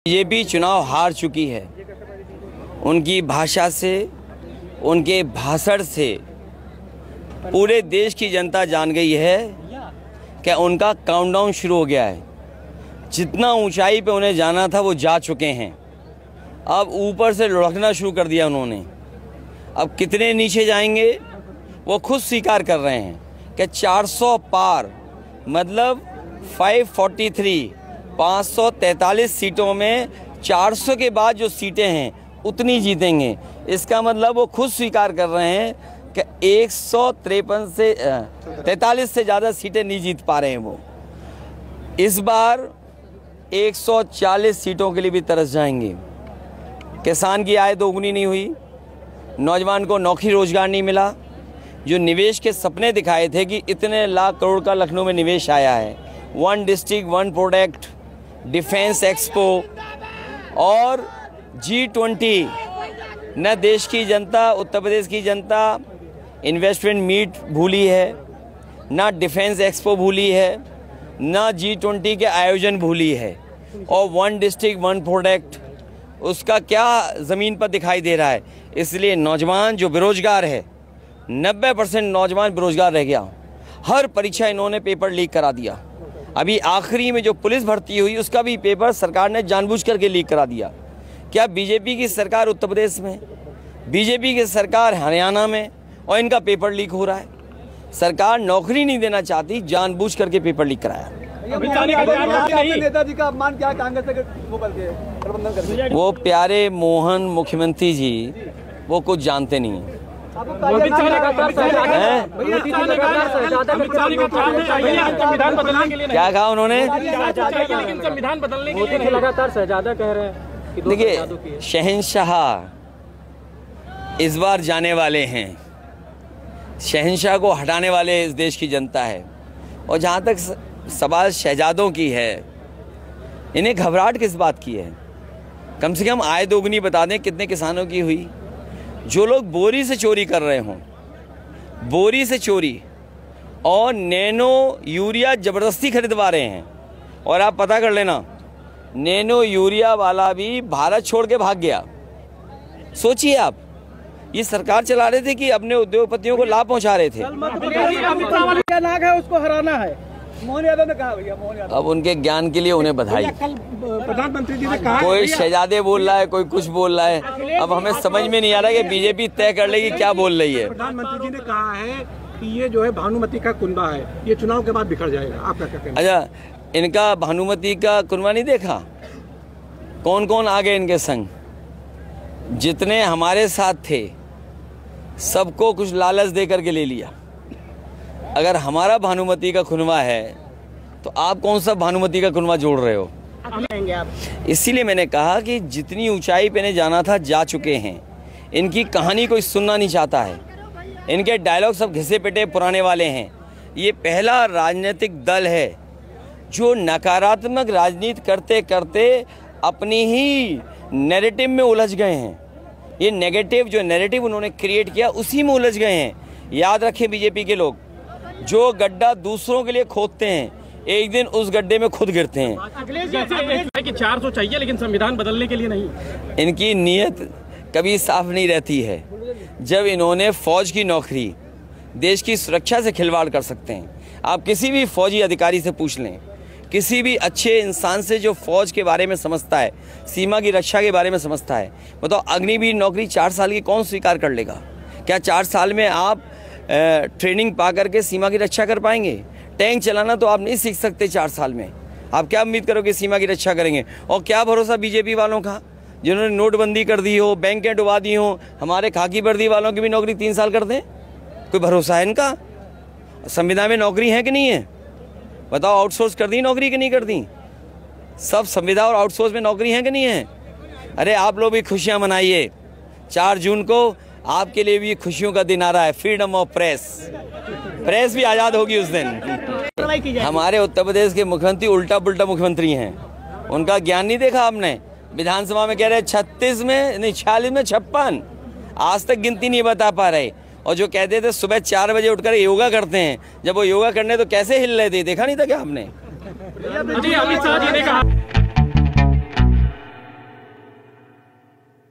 BJP चुनाव हार चुकी है। उनकी भाषा से, उनके भाषण से पूरे देश की जनता जान गई है कि उनका काउंटडाउन शुरू हो गया है। जितना ऊंचाई पे उन्हें जाना था वो जा चुके हैं। अब ऊपर से लुढ़कना शुरू कर दिया उन्होंने। अब कितने नीचे जाएंगे वो खुद स्वीकार कर रहे हैं कि 400 पार मतलब 543 सीटों में 400 के बाद जो सीटें हैं उतनी जीतेंगे। इसका मतलब वो खुद स्वीकार कर रहे हैं कि 143 से ज़्यादा सीटें नहीं जीत पा रहे हैं वो। इस बार 140 सीटों के लिए भी तरस जाएंगे। किसान की आय दोगुनी नहीं हुई, नौजवान को नौकरी रोजगार नहीं मिला। जो निवेश के सपने दिखाए थे कि इतने लाख करोड़ का लखनऊ में निवेश आया है, 1 डिस्ट्रिक्ट 1 प्रोडक्ट, डिफेंस एक्सपो और G20, न देश की जनता, उत्तर प्रदेश की जनता इन्वेस्टमेंट मीट भूली है, ना डिफेंस एक्सपो भूली है, ना G20 के आयोजन भूली है। और 1 डिस्ट्रिक्ट 1 प्रोडक्ट उसका क्या ज़मीन पर दिखाई दे रहा है। इसलिए नौजवान जो बेरोजगार है, 90% नौजवान बेरोजगार रह गया। हर परीक्षा इन्होंने पेपर लीक करा दिया। अभी आखिरी में जो पुलिस भर्ती हुई उसका भी पेपर सरकार ने जानबूझ करके लीक करा दिया। क्या बीजेपी की सरकार उत्तर प्रदेश में, बीजेपी की सरकार हरियाणा में, और इनका पेपर लीक हो रहा है। सरकार नौकरी नहीं देना चाहती, जानबूझ करके पेपर लीक कराया। नेताजी का अपमान क्या कांग्रेस वो प्रबंधन करके? वो प्यारे मोहन मुख्यमंत्री जी वो कुछ जानते नहीं हैं। क्या कहा उन्होंने? संविधान बदलने के लिए लगातार शहजादा कह रहे हैं। देखिए, शहंशाह इस बार जाने वाले हैं। शहंशाह को हटाने वाले इस देश की जनता है। और जहाँ तक सवाल शहजादों की है, इन्हें घबराहट किस बात की है? कम से कम आय दोगुनी बता दें कितने किसानों की हुई। जो लोग बोरी से चोरी कर रहे हों, बोरी से चोरी और नैनो यूरिया ज़बरदस्ती खरीदवा रहे हैं। और आप पता कर लेना, नैनो यूरिया वाला भी भारत छोड़ के भाग गया। सोचिए आप, ये सरकार चला रहे थे कि अपने उद्योगपतियों को लाभ पहुंचा रहे थे। क्या नाग है उसको हराना है, मोहन यादव ने कहा। भैया मोहन यादव, अब उनके ज्ञान के लिए उन्हें बधाई। कल प्रधानमंत्री जी ने कहा, कोई शहजादे बोल रहा है, कोई कुछ बोल रहा है। अब हमें समझ में नहीं आ रहा कि बीजेपी तय कर लेगी क्या बोल रही है। प्रधानमंत्री जी ने कहा है कि ये जो है भानुमति का कुनबा है, ये चुनाव के बाद बिखर जाएगा। आपका क्या कहना? अच्छा, इनका भानुमति का कुनबा नहीं देखा? कौन कौन आ गए इनके संग? जितने हमारे साथ थे सबको कुछ लालच दे करके ले लिया। अगर हमारा भानुमति का खुनवा है तो आप कौन सा भानुमति का खुनवा जोड़ रहे हो? इसीलिए मैंने कहा कि जितनी ऊंचाई पे ने जाना था जा चुके हैं। इनकी कहानी कोई सुनना नहीं चाहता है। इनके डायलॉग सब घिसे पिटे पुराने वाले हैं। ये पहला राजनीतिक दल है जो नकारात्मक राजनीति करते करते अपनी ही नैरेटिव में उलझ गए हैं। ये नेगेटिव जो नैरेटिव उन्होंने क्रिएट किया उसी में उलझ गए हैं। याद रखें, बीजेपी के लोग जो गड्ढा दूसरों के लिए खोदते हैं, एक दिन उस गड्ढे में खुद गिरते हैं। कि 400 चाहिए लेकिन संविधान बदलने के लिए नहीं। इनकी नीयत कभी साफ नहीं रहती है। जब इन्होंने फौज की नौकरी, देश की सुरक्षा से खिलवाड़ कर सकते हैं। आप किसी भी फौजी अधिकारी से पूछ लें, किसी भी अच्छे इंसान से जो फौज के बारे में समझता है, सीमा की रक्षा के बारे में समझता है, बताओ अग्निवीर नौकरी 4 साल की कौन स्वीकार कर लेगा? क्या 4 साल में आप ट्रेनिंग पा करके सीमा की रक्षा कर पाएंगे? टैंक चलाना तो आप नहीं सीख सकते 4 साल में। आप क्या उम्मीद करोगे सीमा की रक्षा करेंगे? और क्या भरोसा बीजेपी वालों का, जिन्होंने नोटबंदी कर दी हो, बैंकें डुबा दी हो, हमारे खाकी वर्दी वालों की भी नौकरी 3 साल कर दें? कोई भरोसा है इनका? संविधान में नौकरी है कि नहीं है? बताओ, आउटसोर्स कर दी नौकरी कि नहीं कर दी? सब संविदा और आउटसोर्स में नौकरी है कि नहीं है? अरे आप लोग भी खुशियां मनाइए। 4 जून को आपके लिए भी खुशियों का दिन आ रहा है। फ्रीडम ऑफ प्रेस, प्रेस भी आज़ाद होगी उस दिन। हमारे उत्तर प्रदेश के मुख्यमंत्री उल्टा पुल्टा मुख्यमंत्री हैं। उनका ज्ञान नहीं देखा आपने? विधानसभा में कह रहे 36 में नहीं 46 में 56, आज तक गिनती नहीं बता पा रहे। और जो कहते थे सुबह 4 बजे उठकर योगा करते हैं, जब वो योगा करने तो कैसे हिल रहे थे, देखा नहीं था क्या आपने? अमित शाह जी ने कहा